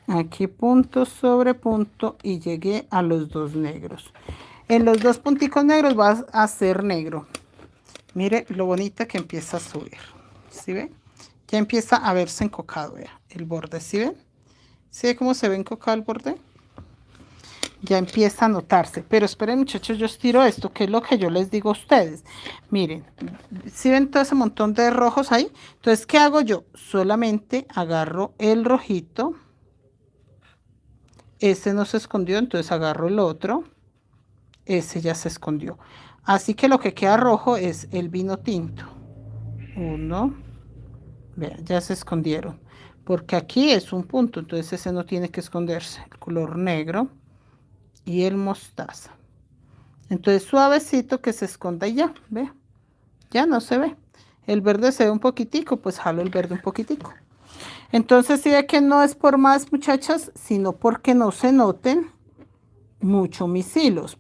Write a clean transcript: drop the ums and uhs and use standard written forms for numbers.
Aquí punto sobre punto y llegué a los dos negros. En los dos punticos negros vas a hacer negro. Mire lo bonita que empieza a subir. ¿Sí ven? Ya empieza a verse encocado, vea, el borde. ¿Sí ven? ¿Sí ve cómo se ve encocado el borde? Ya empieza a notarse. Pero esperen, muchachos, yo estiro esto, que es lo que yo les digo a ustedes. Miren, ¿sí ven todo ese montón de rojos ahí? Entonces, ¿qué hago yo? Solamente agarro el rojito. Este no se escondió, entonces agarro el otro. Ese ya se escondió. Así que lo que queda rojo es el vino tinto. Uno. Vean, ya se escondieron. Porque aquí es un punto, entonces ese no tiene que esconderse. El color negro y el mostaza. Entonces suavecito que se esconda y ya, ve. Ya no se ve. El verde se ve un poquitico, pues jalo el verde un poquitico. Entonces sí ve que no es por más, muchachas, sino porque no se noten mucho mis hilos.